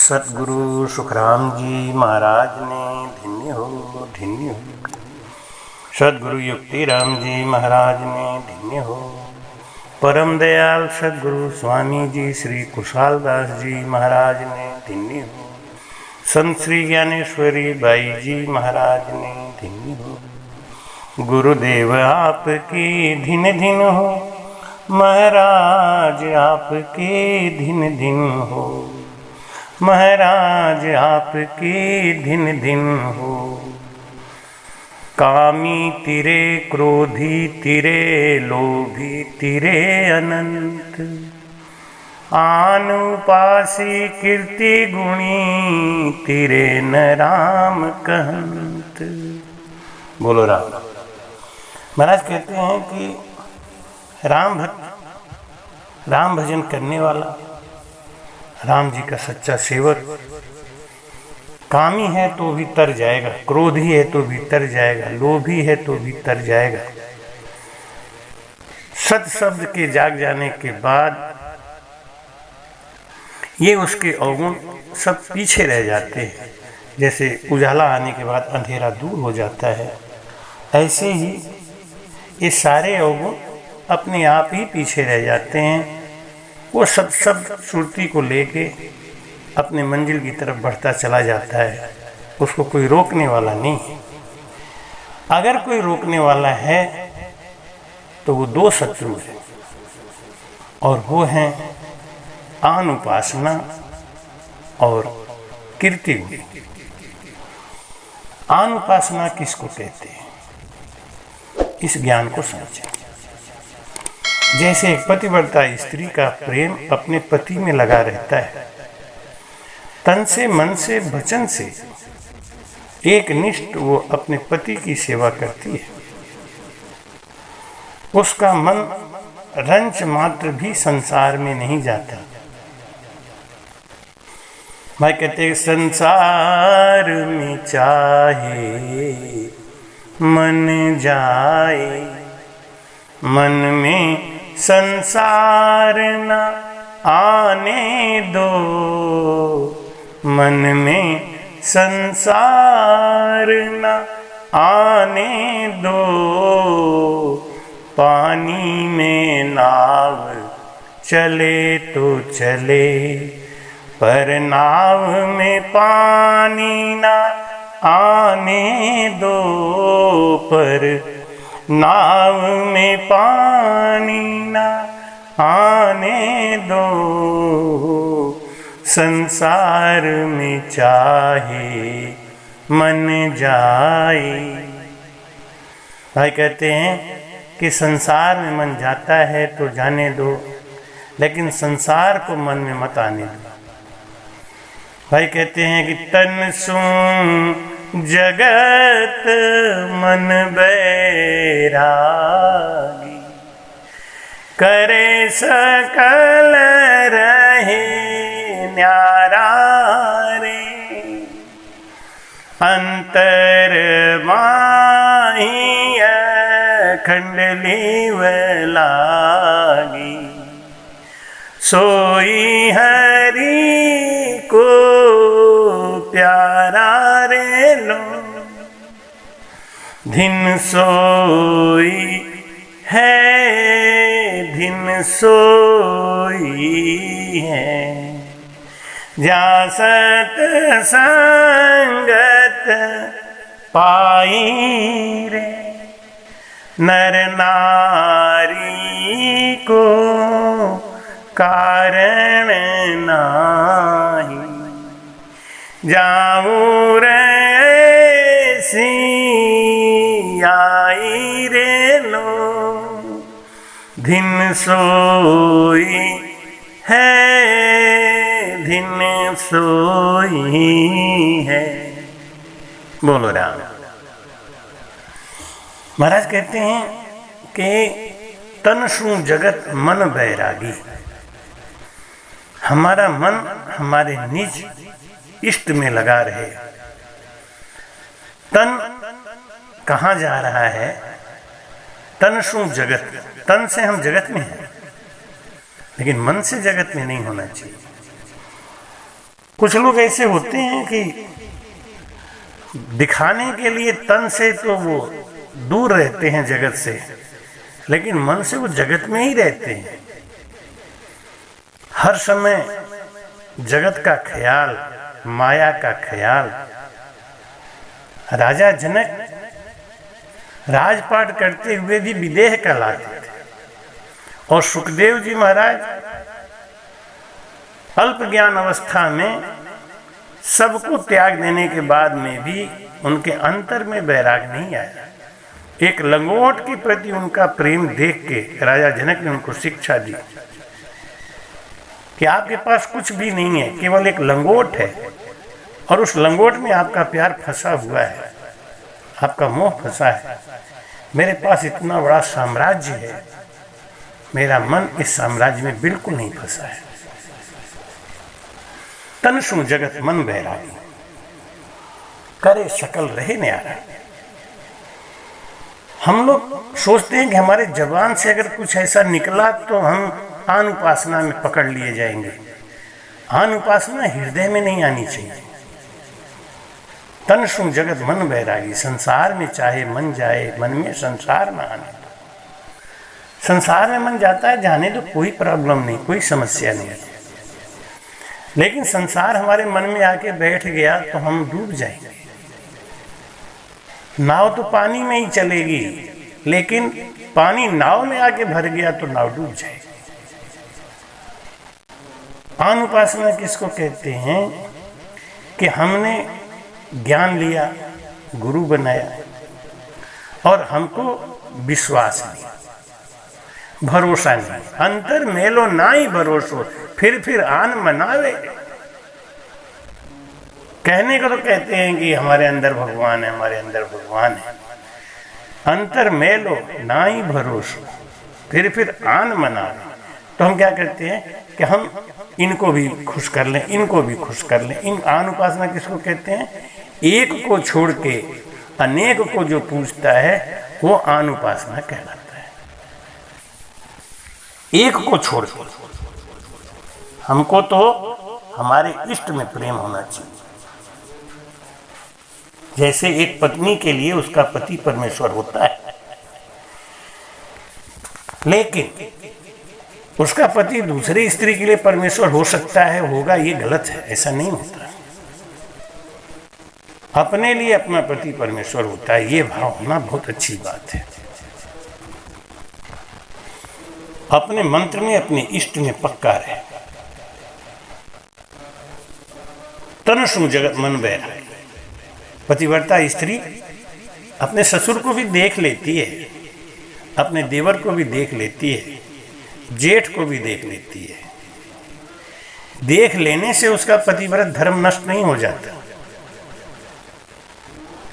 सतगुरु सुखराम जी महाराज ने धन्य हो। सतगुरु युक्ति राम जी महाराज ने धन्य हो। परम दयाल सतगुरु स्वामी जी श्री कुशाल दास जी महाराज ने धन्य हो। संत श्री ज्ञानेश्वरी बाई जी महाराज ने धन्य हो। गुरुदेव आपकी धिन धिन हो, महाराज आपकी धिन धिन हो, महाराज आपकी धिन धिन हो। कामी तिरे, क्रोधी तिरे, लोभी तिरे अनंत, आनुपासी कीर्ति गुणी तिरे न राम कहंत। बोलो राम। महाराज कहते हैं कि राम भक्त, राम भजन करने वाला, राम जी का सच्चा सेवक कामी है तो भी तर जाएगा, क्रोधी है तो भी तर जाएगा, लोभी है तो भी तर जाएगा। सत शब्द के जाग जाने के बाद ये उसके अवगुण सब पीछे रह जाते हैं। जैसे उजाला आने के बाद अंधेरा दूर हो जाता है, ऐसे ही ये सारे अवगुण अपने आप ही पीछे रह जाते हैं। वो सब सुरती को लेके अपने मंजिल की तरफ बढ़ता चला जाता है। उसको कोई रोकने वाला नहीं है। अगर कोई रोकने वाला है तो वो दो शत्रु हैं, और वो हैं आनुपासना और कीर्ति गुण। आनुपासना किसको कहते हैं, इस ज्ञान को समझें। जैसे एक पतिव्रता स्त्री का प्रेम अपने पति में लगा रहता है, तन से, मन से, वचन से एक निष्ठ वो अपने पति की सेवा करती है। उसका मन रंच मात्र भी संसार में नहीं जाता। भाई कहते हैं, संसार में चाहे मन जाए, मन में संसार न आने दो, मन में संसार न आने दो। पानी में नाव चले तो चले, पर नाव में पानी न आने दो, पर नाव में पानी न आने दो। संसार में चाहे मन जाए। भाई कहते हैं कि संसार में मन जाता है तो जाने दो, लेकिन संसार को मन में मत आने दो। भाई कहते हैं कि तन सु जगत मन बैरागी, करे सकल रहे न्यारा रे। अंतर माही अखंड लीव लागी, सोई हरि को प्यारा रे लो। धिन सोई है, धिन सोई है, जा सत संगत पाई रे। नर नारी को कारण नाही, जाऊं रे सी आई रे लो। धिन सोई है, धिन सोई है। बोलो राम। महाराज कहते हैं कि तनसु जगत मन बैरागी। हमारा मन हमारे निज इष्ट में लगा रहे। तन कहाँ जा रहा है? तनसु जगत, तन से हम जगत में हैं, लेकिन मन से जगत में नहीं होना चाहिए। कुछ लोग ऐसे होते हैं कि दिखाने के लिए तन से तो वो दूर रहते हैं जगत से, लेकिन मन से वो जगत में ही रहते हैं। हर समय जगत का ख्याल, माया का ख्याल। राजा जनक राजपाट करते हुए भी विदेह कहलाते थे, और सुखदेव जी महाराज अल्प ज्ञान अवस्था में सबको त्याग देने के बाद में भी उनके अंतर में वैराग नहीं आया। एक लंगोट के प्रति उनका प्रेम देख के राजा जनक ने उनको शिक्षा दी कि आपके पास कुछ भी नहीं है, केवल एक लंगोट है, और उस लंगोट में आपका प्यार फंसा हुआ है, आपका मोह फंसा है। मेरे पास इतना बड़ा साम्राज्य है, मेरा मन इस साम्राज्य में बिल्कुल नहीं फंसा है। तनसु जगत मन बैरागी, करे सकल रहे न्यारा। हम लोग सोचते हैं कि हमारे जबान से अगर कुछ ऐसा निकला तो हम आन उपासना में पकड़ लिए जाएंगे। आन उपासना हृदय में नहीं आनी चाहिए। तनसु जगत मन बैरागी, संसार में चाहे मन जाए, मन में संसार में आने दो। संसार में मन जाता है, जाने दो, कोई प्रॉब्लम नहीं, कोई समस्या नहीं। लेकिन संसार हमारे मन में आके बैठ गया तो हम डूब जाएंगे। नाव तो पानी में ही चलेगी, लेकिन पानी नाव में आके भर गया तो नाव डूब जाएगी। आन उपासना किसको कहते हैं कि हमने ज्ञान लिया, गुरु बनाया, और हमको विश्वास नहीं, भरोसा नहीं। अंतर मेलो ना ही भरोसो, फिर आन मनावे। कहने को तो कहते हैं कि हमारे अंदर भगवान है, हमारे अंदर भगवान है। अंतर मेलो ना ही भरोसो, फिर आन मनावे। तो हम क्या करते हैं कि हम इनको भी खुश कर लें, इनको भी खुश कर लें। इन आन उपासना किसको कहते हैं? एक को छोड़ के अनेक को जो पूजता है वो आन उपासना कहलाता है। एक को छोड़ के, हमको तो हमारे इष्ट में प्रेम होना चाहिए। जैसे एक पत्नी के लिए उसका पति परमेश्वर होता है, लेकिन उसका पति दूसरी स्त्री के लिए परमेश्वर हो सकता है, होगा, ये गलत है, ऐसा नहीं होता। अपने लिए अपना पति परमेश्वर होता है, ये भाव होना बहुत अच्छी बात है। अपने मंत्र में, अपने इष्ट में पक्का रहे। तनसु जगत मन बैरागी। पतिव्रता स्त्री अपने ससुर को भी देख लेती है, अपने देवर को भी देख लेती है, जेठ को भी देख लेती है। देख लेने से उसका पतिव्रत धर्म नष्ट नहीं हो जाता।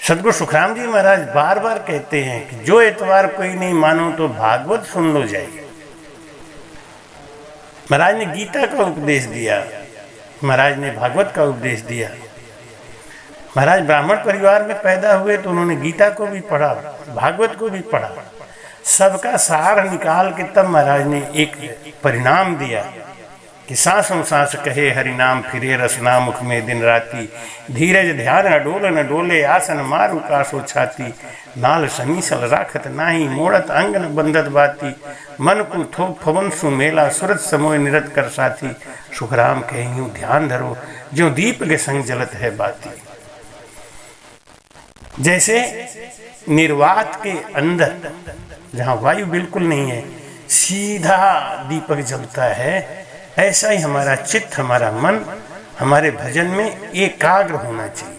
सदगुरु सुखराम जी महाराज बार बार कहते हैं कि जो एतवार कोई नहीं मानो तो भागवत सुन लो जाए। महाराज ने गीता का उपदेश दिया, महाराज ने भागवत का उपदेश दिया। महाराज ब्राह्मण परिवार में पैदा हुए तो उन्होंने गीता को भी पढ़ा, भागवत को भी पढ़ा। सबका सार निकाल के तब महाराज ने एक परिणाम दिया कि सांसों सांस कहे हरिनाम, फिरे रसना मुख में दिन राती। धीरज ध्यान न डोले, आसन मारू कासो छाती। नाल समीसल राखत नाही, मोड़त अंग न बंदत बाती। मन को थोप फवन सु मेला, सूरत समोय निरत कर साथी। सुखराम कहियूं ध्यान धरो, ज्यों दीप के संग जलत है बाती। जैसे निर्वात के अंदर जहाँ वायु बिल्कुल नहीं है, सीधा दीपक जलता है, ऐसा ही हमारा चित्त, हमारा मन, हमारे भजन में एकाग्र होना चाहिए।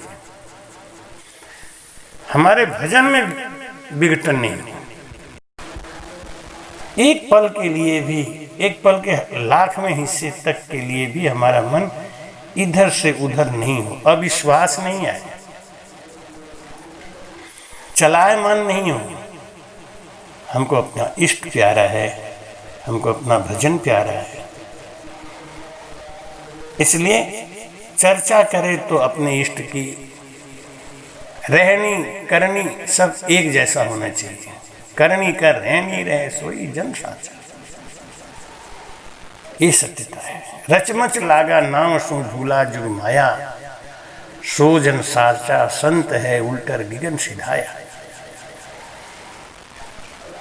हमारे भजन में विघटन नहीं। एक पल के लिए भी, एक पल के लाखवें हिस्से तक के लिए भी हमारा मन इधर से उधर नहीं हो, अविश्वास नहीं आए, चलायमान नहीं हो। हमको अपना इष्ट प्यारा है, हमको अपना भजन प्यारा है। इसलिए चर्चा करें तो अपने इष्ट की, रहनी करनी सब एक जैसा होना चाहिए। करनी कर रहनी रहे सोई जन साचा। ये सत्यता है। रचमच लागा नाम सो भूला जुग माया, सो जन साचा संत है उल्टर गिगन सिधाया।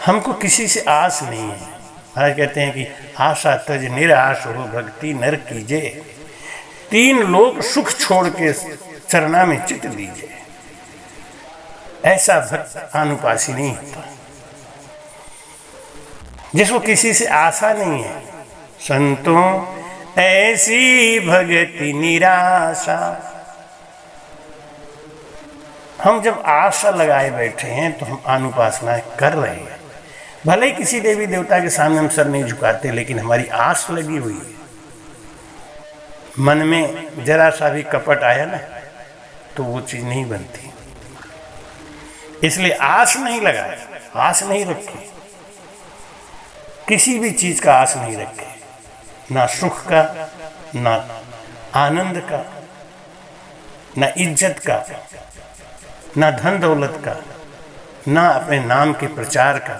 हमको किसी से आस नहीं है। महाराज कहते हैं कि आशा तज निराश हो भक्ति नर कीजे, 3 लोग सुख छोड़ के चरना में चित दीजिए। ऐसा भक्त आनुपासी नहीं होता जिसको किसी से आशा नहीं है। संतों ऐसी भक्ति निराशा। हम जब आशा लगाए बैठे हैं तो हम अनुपासनाएं कर रहे हैं। भले ही किसी देवी देवता के सामने हम सर नहीं झुकाते, लेकिन हमारी आस लगी हुई है। मन में जरा सा भी कपट आया ना तो वो चीज नहीं बनती। इसलिए आस नहीं लगाए, आस नहीं रखे, किसी भी चीज का आस नहीं रखे, ना सुख का, ना आनंद का, ना इज्जत का, ना धन दौलत का, ना अपने नाम के प्रचार का,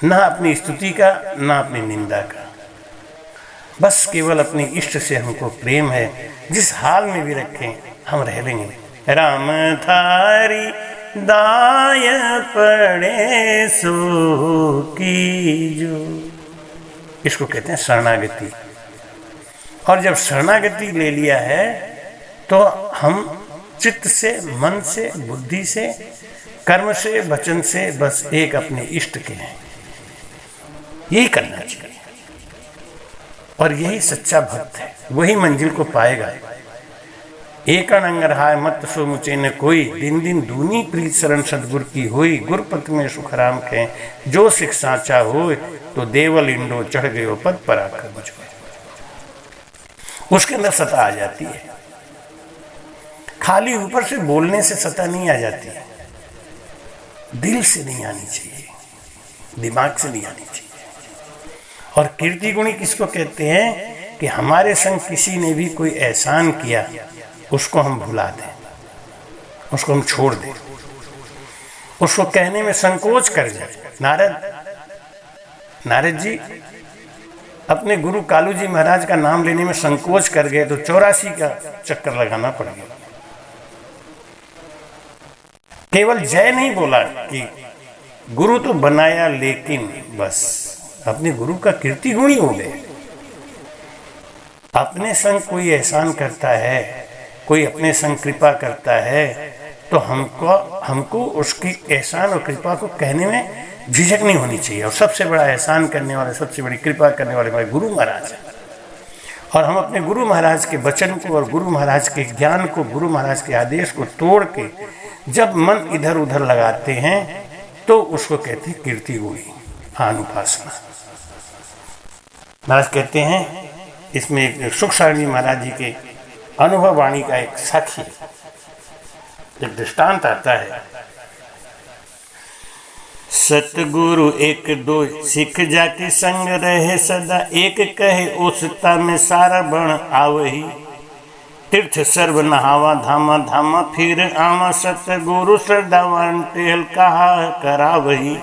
ना अपनी स्तुति का, ना अपनी निंदा का। बस केवल अपने इष्ट से हमको प्रेम है। जिस हाल में भी रखें हम रह लेंगे। राम थारी दाय पड़े सो की जो, इसको कहते हैं शरणागति। और जब शरणागति ले लिया है तो हम चित्त से, मन से, बुद्धि से, कर्म से, वचन से बस एक अपने इष्ट के हैं। यही करना चाहिए और यही सच्चा भक्त है। वही मंजिल को पाएगा। एकण अंगरहाय मत सो मुचे न कोई, दिन दिन दूनी प्रीत शरण सतगुर की होई। गुरपत में सुखराम के जो सिख साचा होए, तो देवल इंडो चढ़ गयो पद पर आकर मुझको। उसके अंदर सता आ जाती है। खाली ऊपर से बोलने से सता नहीं आ जाती है, दिल से नहीं आनी चाहिए, दिमाग से नहीं आनी चाहिए। और कीर्ति गुणी किसको कहते हैं कि हमारे संग किसी ने भी कोई एहसान किया, उसको हम भुला दें, उसको हम छोड़ दें, उसको कहने में संकोच कर जाए। नारद जी अपने गुरु कालू जी महाराज का नाम लेने में संकोच कर गए तो 84 का चक्कर लगाना पड़ गया। केवल जय नहीं बोला कि गुरु तो बनाया, लेकिन बस अपने गुरु का कीर्ति गुणी हो गए। अपने संग कोई एहसान करता है, कोई अपने संग कृपा करता है, तो हमको उसकी एहसान और कृपा को कहने में झिझक नहीं होनी चाहिए। और सबसे बड़ा एहसान करने वाले, सबसे बड़ी कृपा करने वाले हमारे गुरु महाराज हैं। और हम अपने गुरु महाराज के वचन को और गुरु महाराज के ज्ञान को, गुरु महाराज के आदेश को तोड़ के जब मन इधर उधर लगाते हैं तो उसको कहते हैं कीर्ति गुणी, अनुपासना। महाराज कहते हैं, इसमें एक सुख सारणी महाराज जी के अनुभव वाणी का एक साक्षी, एक दृष्टांत आता है। सतगुरु एक दो सिख जाति संग रहे सदा, एक कहे ओसता में सारा बण आवही। तीर्थ सर्व नहावा धामा धामा, फिर आवा सतगुरु श्रद्धावान टेल कहा करावही।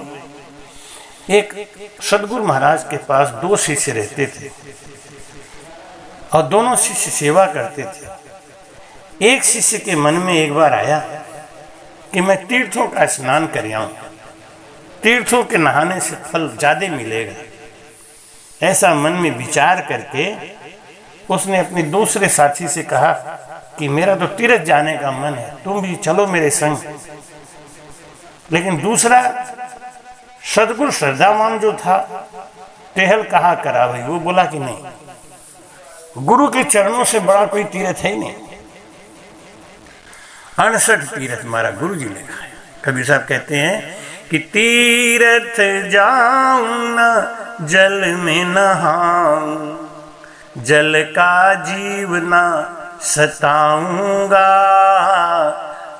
एक सतगुरु महाराज के पास 2 शिष्य रहते थे और दोनों शिष्य सेवा करते थे। एक शिष्य के मन में एक बार आया कि मैं तीर्थों का स्नान कर आऊं, तीर्थों के नहाने से फल ज्यादा मिलेगा। ऐसा मन में विचार करके उसने अपने दूसरे साथी से कहा कि मेरा तो तीर्थ जाने का मन है, तुम भी चलो मेरे संग। लेकिन दूसरा सदगुरु श्रद्धावान जो था, टेहल कहा करा भाई, वो बोला कि नहीं, गुरु के चरणों से बड़ा कोई तीर्थ है ही नहीं। 68 तीर्थ हमारा गुरु जी ने खाया। कबीर साहब कहते हैं कि तीर्थ जाऊं न जल में नहाऊं, जल का जीव ना सताऊंगा।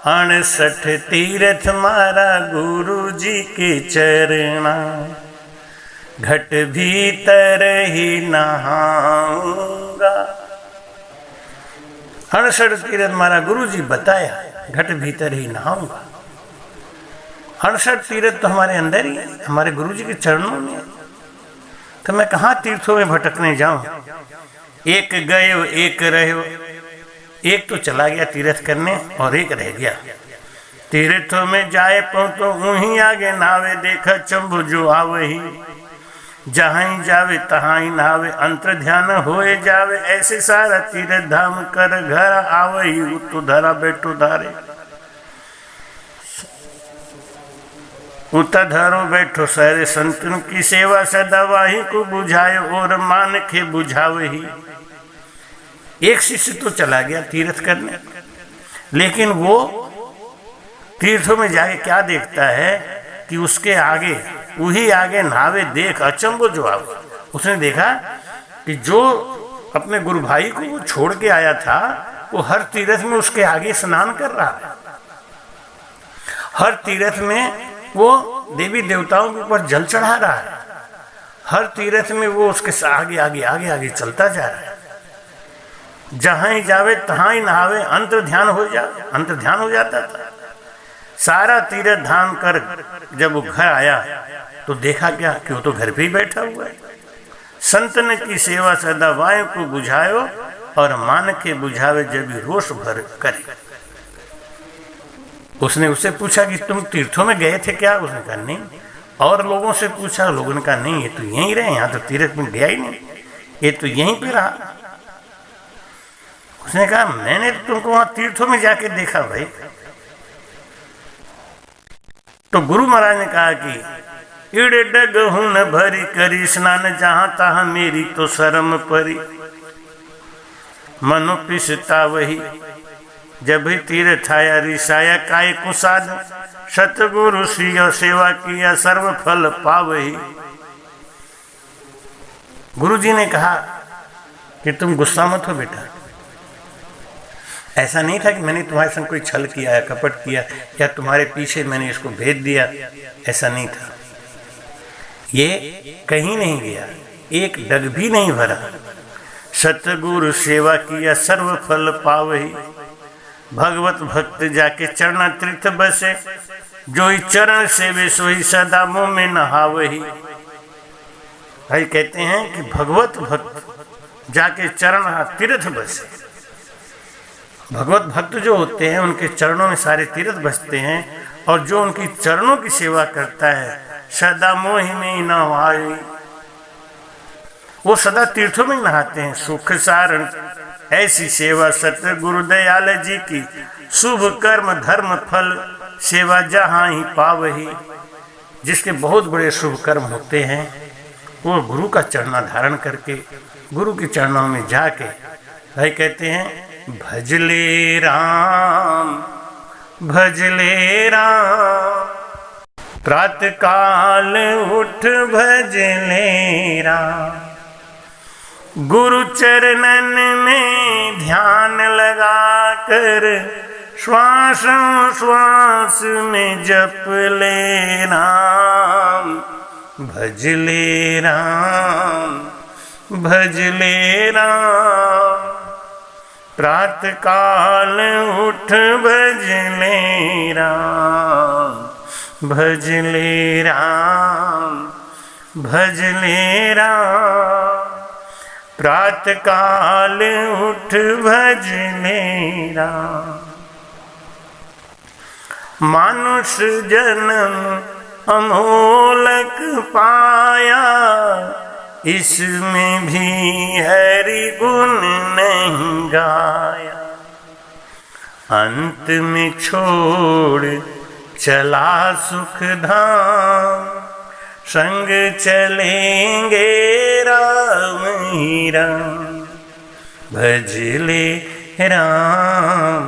68 तीर्थ मारा गुरु जी के चरणा, घट भीतर ही नहाऊंगा। 68 तीर्थ मारा गुरु जी बताया, घट भीतर ही नहाऊंगा। 68 तीर्थ तो हमारे अंदर ही है, हमारे गुरु जी के चरणों में। तो मैं कहाँ तीर्थों में भटकने जाऊं? एक गयो एक रहो, एक तो चला गया तीर्थ करने और एक रह गया। तीर्थों में जाए पहुँचो वहीं आगे नावे, देखा चंबु जो आवही, जहाँ ही जावे तहाँ ही नहावे, अंतर ध्यान होए जावे, ऐसे सारा तीर्थ धाम कर घर आवही, उतो धरा बैठो धारे, उता धरो बैठो सारे संतन की सेवा, सदा वाही को बुझाए और मान के बुझावही। एक शिष्य तो चला गया तीर्थ करने, लेकिन वो तीर्थों में जाके क्या देखता है कि उसके आगे वही आगे नहावे, देख अचंभो जो आओ। उसने देखा कि जो अपने गुरु भाई को वो छोड़ के आया था वो हर तीर्थ में उसके आगे स्नान कर रहा है, हर तीर्थ में वो देवी देवताओं के ऊपर जल चढ़ा रहा है, हर तीर्थ में वो उसके आगे आगे आगे आगे चलता जा रहा है। जहां ही जावे तहां ही नहावे, अंतर ध्यान हो जाता था। सारा तीर्थ धाम कर जब वो घर आया तो देखा क्या कि वो तो घर पे ही बैठा हुआ है। संतन की सेवा सदा वायु को बुझायो और मान के बुझावे जब रोष भर करे। उसने उससे पूछा कि तुम तीर्थों में गए थे क्या? उसने कहा नहीं। और लोगों से पूछा, लोगों ने कहा नहीं, ये तो यहीं रहे, यहाँ तो तीर्थ में गया ही नहीं, ये तो यहीं पे रहा। उसने कहा मैंने तुमको वहां तीर्थों में जाके देखा भाई। तो गुरु महाराज ने कहा कि इड़े डगहु न भरी करी स्नान, जहां तहां मेरी तो शर्म परी, मनो पिसता वही, जब भी तीर्थ आया रिसाया काय कुसाद, सतगुरु श्री सेवा किया सर्व फल पावही। गुरु जी ने कहा कि तुम गुस्सा मत हो बेटा, ऐसा नहीं था कि मैंने तुम्हारे संग कोई छल किया या कपट किया या तुम्हारे पीछे मैंने इसको भेज दिया, ऐसा नहीं था। ये कहीं नहीं गया, एक डग भी नहीं भरा। सतगुरु सेवा किया सर्व फल पावही, भगवत भक्त जाके चरण तीर्थ बसे, जो ही चरण सेवे सोई सदा मुँह में नहावही। भाई कहते हैं कि भगवत भक्त जाके चरण तीर्थ बसे, भगवत भक्त जो होते हैं उनके चरणों में सारे तीर्थ बसते हैं, और जो उनकी चरणों की सेवा करता है सदा मोहि में नहाई, वो सदा तीर्थों में नहाते हैं। सुख सारण ऐसी सेवा सतगुरु दयाल जी की, शुभ कर्म धर्म फल सेवा जहाँ ही पावही। जिसके बहुत बड़े शुभ कर्म होते हैं वो गुरु का चरणा धारण करके गुरु के चरणों में जाके, भाई कहते हैं भजले राम प्रातः काल उठ भजले राम, गुरु चरणन में ध्यान लगा कर श्वास श्वास में जप ले राम, भजले राम प्रातः काल उठ भजले राम, भजले राम प्रातः काल उठ भजले राम। मानुष जन्म अमोलक पाया, इसमें भी हरि गुण नहीं गाया, अंत में छोड़ चला सुख धाम, संग चलेंगे राम ही राम, भजले राम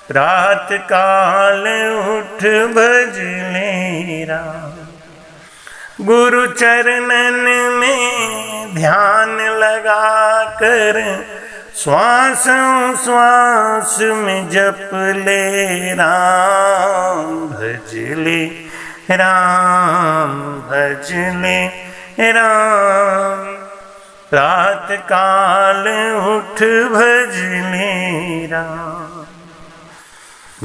प्रातः काल उठ भजले राम। गुरु चरणन में ध्यान लगा कर श्वास श्वास में जप ले राम, भजले राम प्रातः काल उठ भजले राम,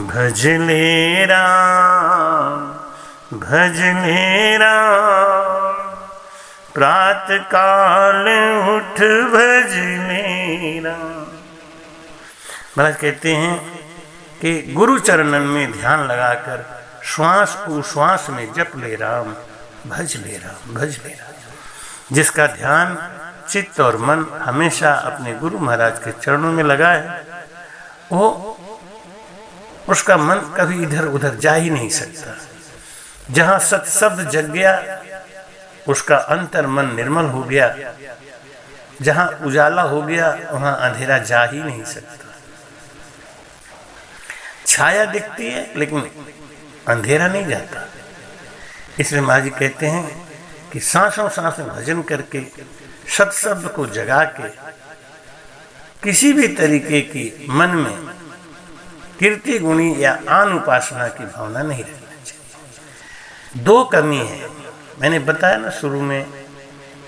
भजले राम भज ले राम, प्रात काल उठ भज ले राम। महाराज कहते हैं कि गुरु चरणन में ध्यान लगाकर श्वास उश्वास में जप ले राम, भज ले राम, भज ले राम। जिसका ध्यान चित्त और मन हमेशा अपने गुरु महाराज के चरणों में लगा है, वो उसका मन कभी इधर उधर जा ही नहीं सकता। जहाँ सत्शब्द जग गया उसका अंतर मन निर्मल हो गया, जहाँ उजाला हो गया वहाँ अंधेरा जा ही नहीं सकता। छाया दिखती है लेकिन अंधेरा नहीं जाता। इसलिए महाराज जी कहते हैं कि सांसों सांस में भजन करके सत्शब्द को जगा के किसी भी तरीके की मन में कीर्ति गुणी या आन उपासना की भावना नहीं रखना चाहिए। दो कमी है, मैंने बताया ना शुरू में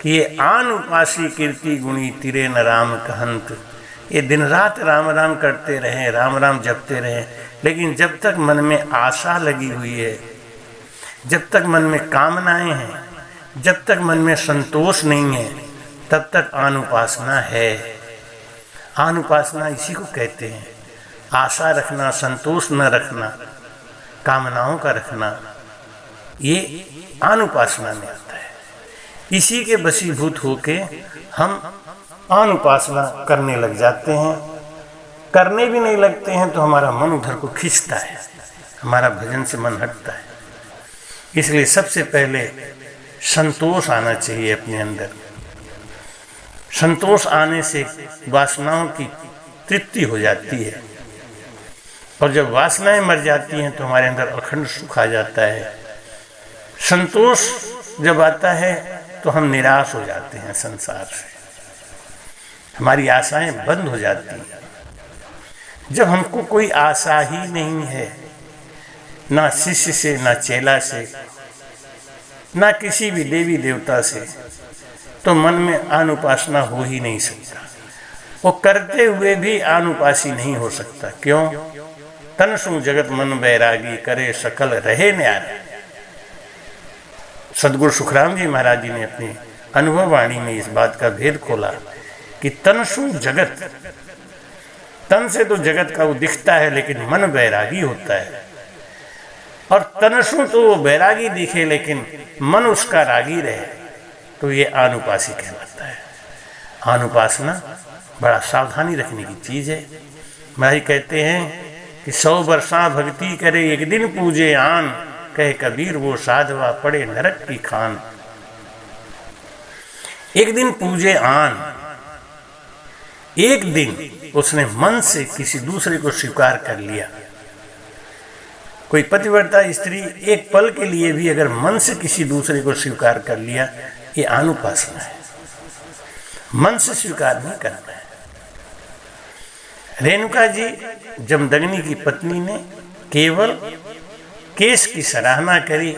कि ये आन उपासी कीर्ति गुणी तिरे न राम कहंत, ये दिन रात राम राम करते रहें, राम राम जपते रहें, लेकिन जब तक मन में आशा लगी हुई है, जब तक मन में कामनाएं हैं, जब तक मन में संतोष नहीं है, तब तक आनुपासना है। आनुपासना इसी को कहते हैं, आशा रखना, संतोष न रखना, कामनाओं का रखना, ये आनुपासना में आता है। इसी के वशीभूत होके हम आनुपासना करने लग जाते हैं। करने भी नहीं लगते हैं तो हमारा मन उधर को खींचता है, हमारा भजन से मन हटता है। इसलिए सबसे पहले संतोष आना चाहिए अपने अंदर। संतोष आने से वासनाओं की तृप्ति हो जाती है, और जब वासनाएं मर जाती हैं तो हमारे अंदर अखंड सुख आ जाता है। संतोष जब आता है तो हम निराश हो जाते हैं संसार से, हमारी आशाएं बंद हो जाती हैं। जब हमको कोई आशा ही नहीं है, ना शिष्य से, ना चेला से, ना किसी भी देवी देवता से, तो मन में अनुपासना हो ही नहीं सकता। वो करते हुए भी अनुपासी नहीं हो सकता। क्यों? तन सु जगत मन बैरागी, करे सकल रहे न्यारे। सदगुरु सुखराम जी महाराज जी ने अपनी अनुभव वाणी में इस बात का भेद खोला कि तन सु जगत, तन से तो जगत का वो दिखता है लेकिन मन बैरागी होता है, और तनसु तो वो बैरागी दिखे लेकिन मन उसका रागी रहे, तो ये आनुपासी कहलाता है। आनुपासना बड़ा सावधानी रखने की चीज़ है। महाराज कहते हैं कि 100 वर्षा भक्ति करे, एक दिन पूजे आन, कहे कबीर वो साधवा पड़े नरक की खान। एक दिन पूजे आन, एक दिन उसने मन से किसी दूसरे को स्वीकार कर लिया। कोई पतिव्रता स्त्री एक पल के लिए भी अगर मन से किसी दूसरे को स्वीकार कर लिया, ये आनुपासना है। मन से स्वीकार नहीं करना है। रेणुका जी जमदग्नि की पत्नी ने केवल केश की सराहना करी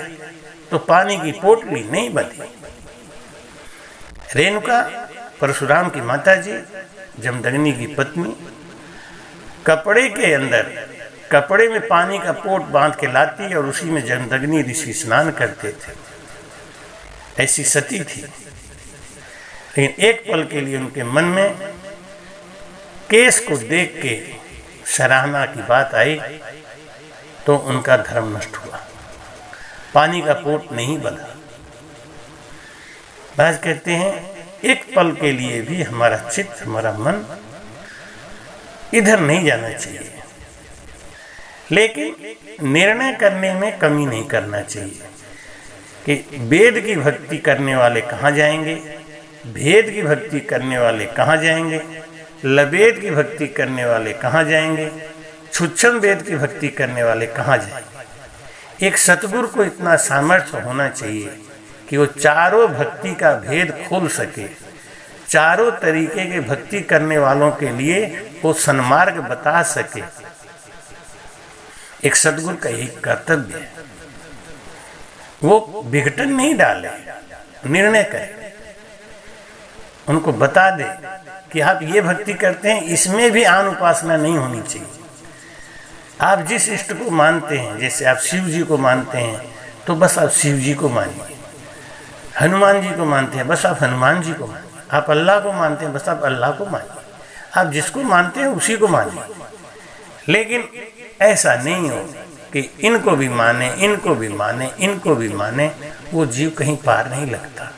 तो पानी की पोटली नहीं बनी। रेणुका परशुराम की माता जी, जमदग्नि की पत्नी, कपड़े के अंदर, कपड़े में पानी का पोट बांध के लाती और उसी में जमदग्नि ऋषि स्नान करते थे। ऐसी सती थी। लेकिन एक पल के लिए उनके मन में केस को देख के सराहना की बात आई तो उनका धर्म नष्ट हुआ, पानी का पोट नहीं बना। महाराज कहते हैं एक पल के लिए भी हमारा चित्त, हमारा मन इधर नहीं जाना चाहिए, लेकिन निर्णय करने में कमी नहीं करना चाहिए कि वेद की भक्ति करने वाले कहाँ जाएंगे, भेद की भक्ति करने वाले कहाँ जाएंगे, लवेद की भक्ति करने वाले कहाँ जाएंगे, छुच्छम वेद की भक्ति करने वाले कहाँ जाएंगे। एक सतगुरु को इतना सामर्थ्य होना चाहिए कि वो चारों भक्ति का भेद खोल सके, चारों तरीके के भक्ति करने वालों के लिए वो सन्मार्ग बता सके। एक सदगुरु का यही कर्तव्य है, वो विघटन नहीं डाले, निर्णय करे, उनको बता दे कि आप ये भक्ति करते हैं, इसमें भी आन उपासना नहीं होनी चाहिए। आप जिस इष्ट को मानते हैं, जैसे आप शिव जी को मानते हैं, तो बस आप शिव जी को मानिए। हनुमान जी को मानते हैं, बस आप हनुमान जी को मानिए। आप अल्लाह को मानते हैं, बस आप अल्लाह को मानिए। आप जिसको मानते हैं उसी को मानिए। लेकिन ऐसा नहीं हो कि इनको भी माने, इनको भी माने, इनको भी माने। वो जीव कहीं पार नहीं लगता,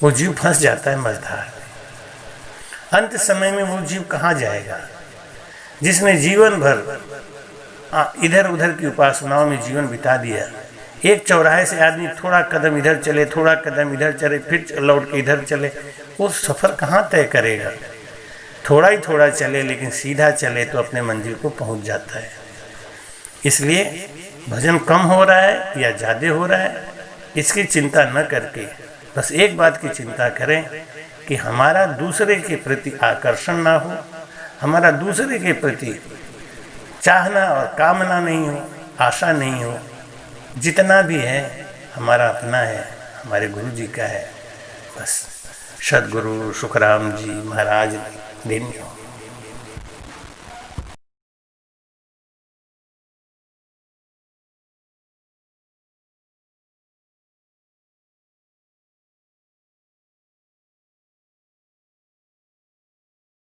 वो जीव फंस जाता है मझधार में। अंत समय में वो जीव कहाँ जाएगा? जिसने जीवन भर इधर उधर की उपासनाओं में जीवन बिता दिया, एक चौराहे से आदमी थोड़ा कदम इधर चले, थोड़ा कदम इधर चले, फिर लौट के इधर चले, वो सफ़र कहाँ तय करेगा? थोड़ा ही थोड़ा चले, लेकिन सीधा चले तो अपने मंजिल को पहुंच जाता है। इसलिए भजन कम हो रहा है या ज़्यादा हो रहा है, इसकी चिंता न करके बस एक बात की चिंता करें कि हमारा दूसरे के प्रति आकर्षण ना हो, हमारा दूसरे के प्रति चाहना और कामना नहीं हो, आशा नहीं हो। जितना भी है हमारा अपना है, हमारे गुरु जी का है। बस सदगुरु सुखराम जी महाराज धन्य हो।